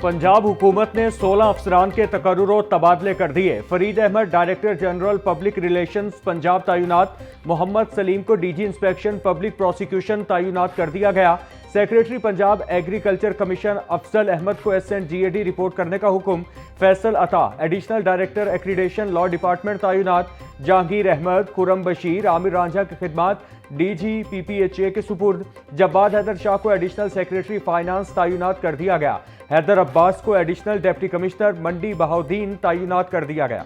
पंजाब हुकूमत ने 16 अफसरान के तकर्रुर और तबादले कर दिए। Farid Ahmed director general public relations Punjab तैनात, मोहम्मद सलीम को डीजी इंस्पेक्शन पब्लिक प्रोसिक्यूशन तैनात कर दिया गया। Secretary Punjab agriculture commission Afzal Ahmed को SNGAD रिपोर्ट करने का हुक्म। Faisal Ata additional director accreditation law department तैनात। जहांगीर अहमद, खुरम बशीर, आमिर रांझा की खिदमात DG PPHA के सुपुर्द। जब्बाद हैदर शाह को एडिशनल सेक्रेटरी फाइनेंस तैनात कर दिया गया। हैदर अब्बास को एडिशनल डिप्टी कमिश्नर मंडी बहाउद्दीन तैनात कर दिया गया।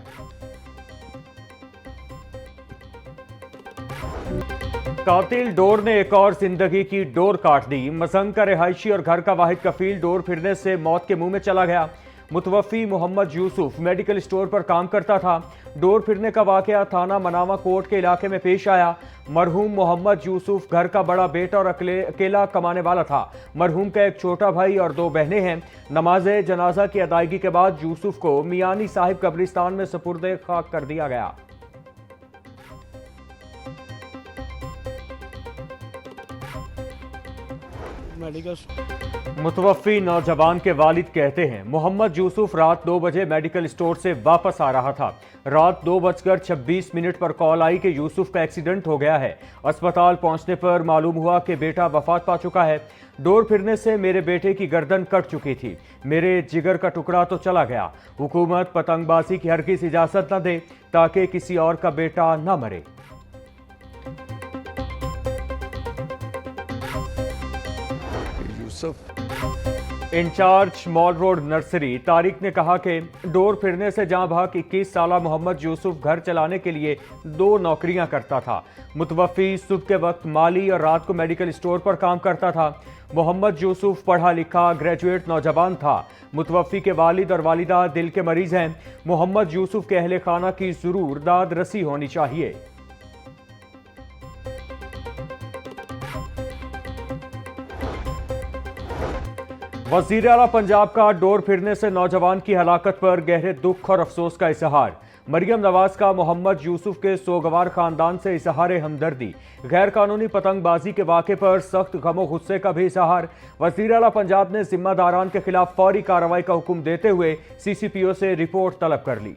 कातिल डोर ने एक और जिंदगी की डोर काट दी। मसंग का रिहायशी और घर का वाहिद कफील डोर फिरने से मौत के मुंह में चला गया। मुतवफ़ी मोहम्मद यूसुफ मेडिकल स्टोर पर काम करता था। डोर फिरने का वाकया थाना मनावा कोर्ट के इलाके में पेश आया। मरहूम मोहम्मद यूसुफ घर का बड़ा बेटा और अकेला कमाने वाला था। मरहूम का एक छोटा भाई और 2 बहनें हैं। नमाज जनाजा की अदायगी के बाद यूसुफ को मियानी साहिब कब्रिस्तान में सुपुर्द खाक कर दिया गया। मुतवफ़ी नौजवान के वालिद कहते हैं, मोहम्मद यूसुफ रात 2 बजे मेडिकल स्टोर से वापस आ रहा था। रात 2:26 पर कॉल आई कि यूसुफ का एक्सीडेंट हो गया है। अस्पताल पहुंचने पर मालूम हुआ कि बेटा वफात पा चुका है। डोर फिरने से मेरे बेटे की गर्दन कट चुकी थी। मेरे जिगर का टुकड़ा तो चला गया। हुकूमत पतंगबाजी की हरगिज़ इजाज़त न दे ताकि किसी और का बेटा न मरे। Incharge mall road nursery Tariq ने कहा कि डोर फिरने से जहां भाग 21 साला मोहम्मद यूसुफ घर चलाने के लिए 2 नौकरियां करता था। मुतवफ़ी सुबह के वक्त माली और रात को मेडिकल स्टोर पर काम करता था। मोहम्मद यूसुफ पढ़ा लिखा ग्रेजुएट नौजवान था। मुतवफ़ी के वालिद और वालिदा दिल के मरीज हैं। मोहम्मद यूसुफ के अहले खाना की ज़रूर दाद रसी होनी चाहिए। वज़ीर आला पंजाब का डोर फिरने से नौजवान की हलाकत पर गहरे दुख और अफसोस का इजहार। मरियम नवाज का मोहम्मद यूसुफ के सोगवार खानदान से इजहार हमदर्दी। गैर कानूनी पतंगबाजी के वाक़े पर सख्त गमो गुस्से का भी इजहार। वज़ीर आला पंजाब ने जिम्मेदारान के खिलाफ फौरी कार्रवाई का हुक्म देते हुए CCPO से रिपोर्ट तलब कर ली।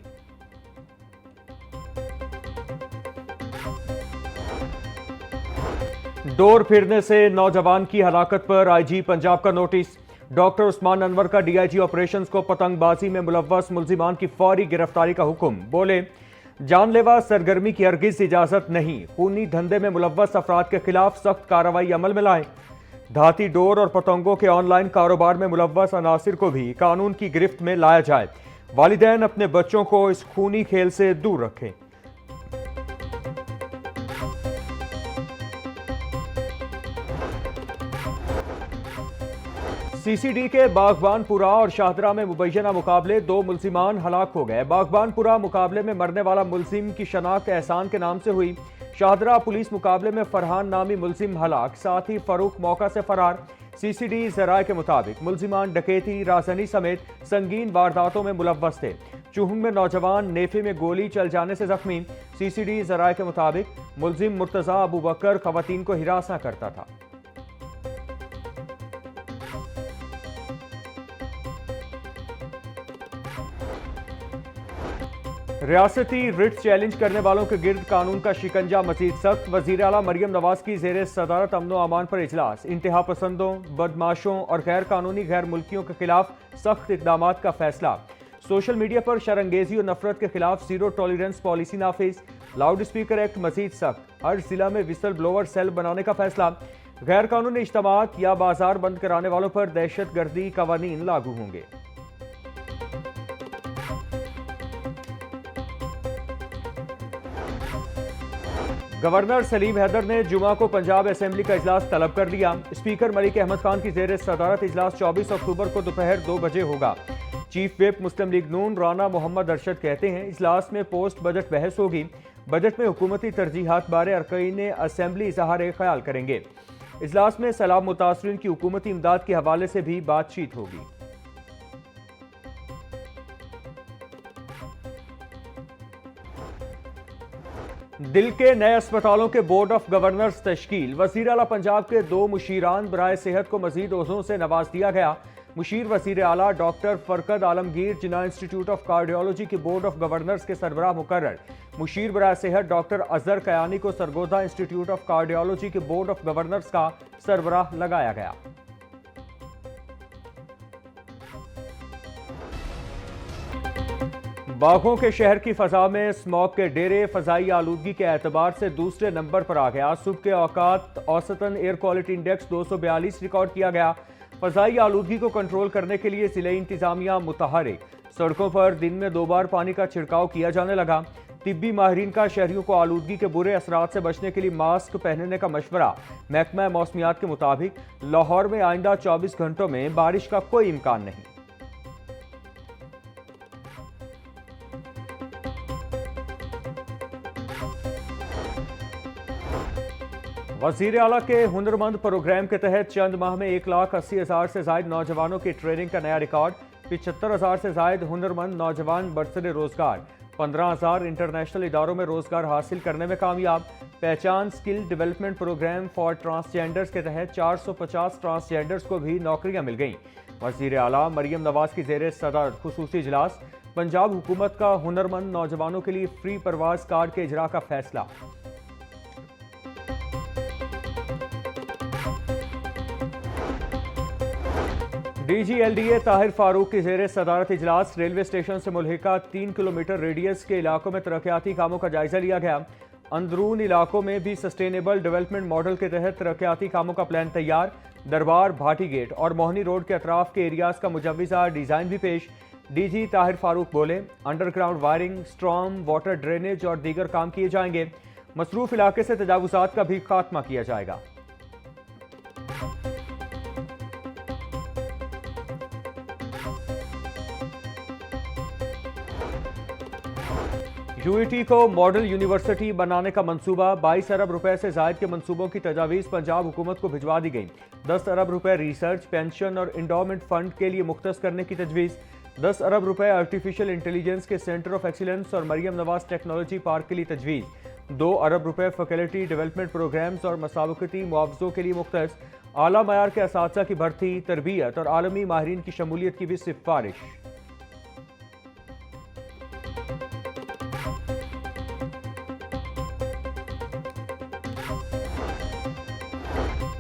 डोर फिरने से नौजवान की हलाकत पर IG पंजाब का नोटिस। डॉक्टर उस्मान अनवर का DIG ऑपरेशंस को पतंगबाजी में मुलव्वस मुल्जिमान की फौरी गिरफ्तारी का हुक्म। बोले, जानलेवा सरगर्मी की हरगिज इजाजत नहीं। खूनी धंधे में मुलव्वस अफराद के खिलाफ सख्त कार्रवाई अमल में लाए। धाती डोर और पतंगों के ऑनलाइन कारोबार में मुलव्वस अनासिर को भी कानून की गिरफ्त में लाया जाए। वालिदैन अपने बच्चों को इस खूनी खेल से दूर रखें। CCD के बागबानपुरा और शाहदरा में मुबैना मुकाबले 2 मुल्जिमान हलाक हो गए। बागबानपुरा मुकाबले में मरने वाला मुल्जिम की शनाख्त एहसान के नाम से हुई। शाहदरा पुलिस मुकाबले में फरहान नामी मुल्जिम हलाक, साथ ही फरूक मौका से फरार। CCD ज़राए के मुताबिक मुल्जिमान डकैती, राजनी समेत संगीन वारदातों में मुलव्वस थे। चुहंग में नौजवान नेफे में गोली चल जाने से जख्मी। CCD ज़राए के मुताबिक मुल्जिम मुर्तज़ा अबू बकर खवातीन को हिरासा करता था। रियासती रिट चैलेंज करने वालों के गिर्द कानून का शिकंजा मजीद सख्त। वज़ीर आला मरियम नवाज की ज़ेरे सदारत अमन व अमान पर इजलास। इंतहा पसंदों, बदमाशों और गैर कानूनी गैर मुल्कियों के खिलाफ सख्त इकदामात का फैसला। सोशल मीडिया पर शरंगेजी और नफरत के खिलाफ ज़ीरो टॉलरेंस पॉलिसी नाफिज। लाउड स्पीकर एक्ट मजीद सख्त। हर जिला में विसल ब्लोअर सेल बनाने का फैसला। गैर कानूनी इज्तिमात या बाजार बंद कराने वालों पर दहशत गर्दी कवानीन लागू होंगे। गवर्नर सलीम हैदर ने जुमा को पंजाब असेंबली का इजलास तलब कर लिया। स्पीकर मलिक अहमद खान की ज़ेरे सदारत इजलास 24 अक्टूबर को दोपहर 2 बजे होगा। चीफ व्हिप मुस्लिम लीग नून राना मोहम्मद अरशद कहते हैं, इजलास में पोस्ट बजट बहस होगी। बजट में हुकूमती तरजीहात बारे अरकाइन असेंबली इजहार ख्याल करेंगे। इजलास में सैलाब मुतासरीन की हुकूमती इमदाद के हवाले से भी बातचीत होगी। दिल के नए अस्पतालों के बोर्ड ऑफ गवर्नर्स तश्कील। वज़ीर आला पंजाब के 2 मुशीरान बराए सेहत को मजीद ओहदों से नवाज दिया गया। मुशीर वज़ीर आला डॉक्टर फरकत Alamgir Jinnah institute of cardiology की बोर्ड ऑफ गवर्नर्स के सरबराह मुकर्रर। मुशीर बराए सेहत डॉक्टर अजहर कयानी को सरगोदा इंस्टीट्यूट ऑफ कार्डियोलॉजी के बोर्ड ऑफ गवर्नर्स का सरबराह लगाया गया। बाघों के शहर की फजा में स्मॉग के डेरे फजाई आलूदगी के एतबार से दूसरे नंबर पर आ गया। सुबह के औकात औसतन एयर क्वालिटी इंडेक्स 242 रिकॉर्ड किया गया। फजाई आलूदगी को कंट्रोल करने के लिए जिले इंतजामिया मुतहरिक। सड़कों पर दिन में 2 बार पानी का छिड़काव किया जाने लगा। तिब्बी माहिरीन का शहरियों को आलूदगी के बुरे असरात से बचने के लिए मास्क पहनने का मशवरा। महकमा मौसमियात के मुताबिक लाहौर में आइंदा 24 घंटों में बारिश का कोई इम्कान नहीं। वज़ीर आला के हुनरमंद प्रोग्राम के तहत चंद माह में 1,80,000 से ज्यादा नौजवानों की ट्रेनिंग का नया रिकॉर्ड। 75,000 से ज्यादा हुनरमंद नौजवान बरसरे रोजगार। 15,000 इंटरनेशनल इदारों में रोजगार हासिल करने में कामयाब। पहचान skill development programme for transgenders के तहत 450 ट्रांसजेंडर्स को भी नौकरियां मिल गईं। वज़ीर आला मरियम नवाज की ज़ेरे सदर खुसूसी इजलास। पंजाब हुकूमत का हुनरमंद नौजवानों के लिए फ्री परवाज कार्ड के इजरा का फैसला। DGLDA ताहिर फारूक की ज़ेरे सदारत इजलास। रेलवे स्टेशन से मुल्हिका 3 किलोमीटर रेडियस के इलाकों में तरक्याती कामों का जायजा लिया गया। अंदरून इलाकों में भी सस्टेनेबल डेवलपमेंट मॉडल के तहत तरक्याती कामों का प्लान तैयार। दरबार, भाटी गेट और मोहनी रोड के अतराफ के एरियाज का मुजव्विज़ा डिज़ाइन भी पेश। DG ताहिर फारूक बोले, underground wiring, storm water drainage और दीगर काम किए जाएंगे। मसरूफ इलाके से तजावुज़ात का भी खात्मा किया जाएगा। UET को मॉडल यूनिवर्सिटी बनाने का मंसूबा। 22 अरब रुपए से जायद के मंसूबों की तजावीज़ पंजाब हुकूमत को भिजवा दी गई। 10 अरब रुपए रिसर्च, पेंशन और इंडोमेंट फंड के लिए मुख्तस करने की तजवीज़। 10 अरब रुपए आर्टिफिशियल इंटेलिजेंस के सेंटर ऑफ एक्सीलेंस और मरियम नवाज टेक्नोलॉजी पार्क के लिए तजवीज़। 2 अरब रुपए फैकल्टी डेवलपमेंट प्रोग्राम्स और मसावकती मुआवजों के लिए मुख्तस। आला मयार के असातिज़ा की भर्ती, तरबियत और आलमी माहिरीन की शमूलियत की भी सिफारिश।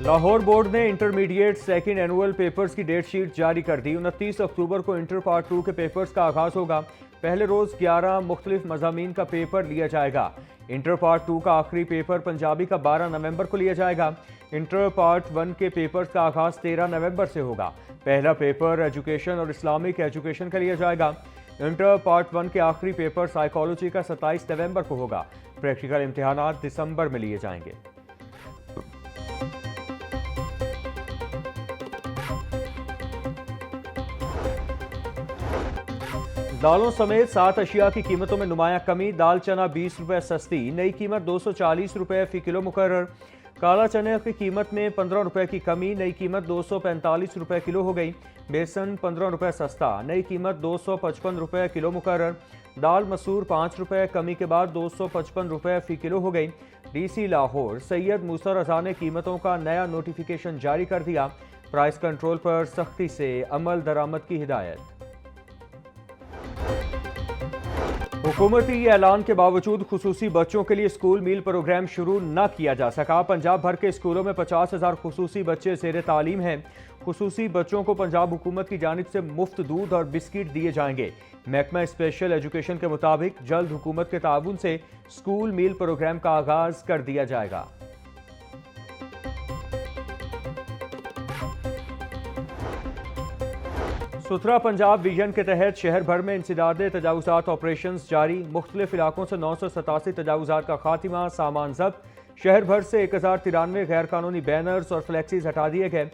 लाहौर बोर्ड ने इंटरमीडिएट सेकेंड एनुअल पेपर्स की डेट शीट जारी कर दी। 29 अक्टूबर को इंटर पार्ट 2 के पेपर्स का आगाज होगा। पहले रोज 11 मुख्तलिफ मज़ामीन का पेपर लिया जाएगा। इंटर पार्ट 2 का आखिरी पेपर पंजाबी का 12 नवंबर को लिया जाएगा। इंटर पार्ट 1 के पेपर्स का आगाज 13 नवंबर से होगा। पहला पेपर एजुकेशन और इस्लामिक एजुकेशन का लिया जाएगा। इंटर पार्ट 1 के आखिरी पेपर साइकोलॉजी का 27 नवंबर को होगा। प्रैक्टिकल इम्तिहानात दिसंबर में लिए जाएंगे। दालों समेत 7 अशिया की कीमतों में नुमाया कमी। दाल चना 20 रुपए सस्ती, नई कीमत 240 रुपए फी किलो मुकर्रर। काला चने की कीमत में 15 रुपए की कमी, नई कीमत 245 रुपए किलो हो गई। बेसन 15 रुपए सस्ता, नई कीमत 255 रुपए किलो मुकर्रर। दाल मसूर 5 रुपए कमी के बाद 255 रुपए फी किलो हो गई। DC लाहौर सैयद मूसा रजा ने कीमतों का नया नोटिफिकेशन जारी कर दिया। प्राइस कंट्रोल पर सख्ती से अमल दरामद की हिदायत। हुकूमती ऐलान के बावजूद खुसूसी बच्चों के लिए स्कूल मील प्रोग्राम शुरू न किया जा सका। पंजाब भर के स्कूलों में 50,000 खुसूसी बच्चे ज़ेर तालीम हैं। खुसूसी बच्चों को पंजाब हुकूमत की जानिब से मुफ्त दूध और बिस्किट दिए जाएंगे। महकमा स्पेशल एजुकेशन के मुताबिक जल्द हुकूमत के ताउन से स्कूल मील प्रोग्राम का आगाज कर दिया जाएगा। सुथरा पंजाब विजन के तहत शहर भर में इंसदाद तजावुज़ात ऑपरेशन जारी। मुख्तलिफ इलाकों से 987 तजावुज़ात का खात्मा, सामान जब्त। शहर भर से 1093 गैर कानूनी बैनर्स और फ्लैक्सीज हटा दिए गए।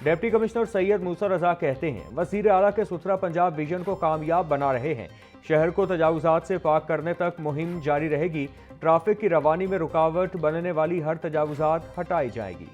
डिप्टी कमिश्नर सैयद मूसा रजा कहते हैं, वज़ीर आला के सुथरा पंजाब विजन को कामयाब बना रहे हैं। शहर को तजावुज़ात से पाक करने तक मुहिम जारी रहेगी। ट्रैफिक की रवानी में रुकावट बनने वाली हर तजावुज़ात हटाई जाएगी।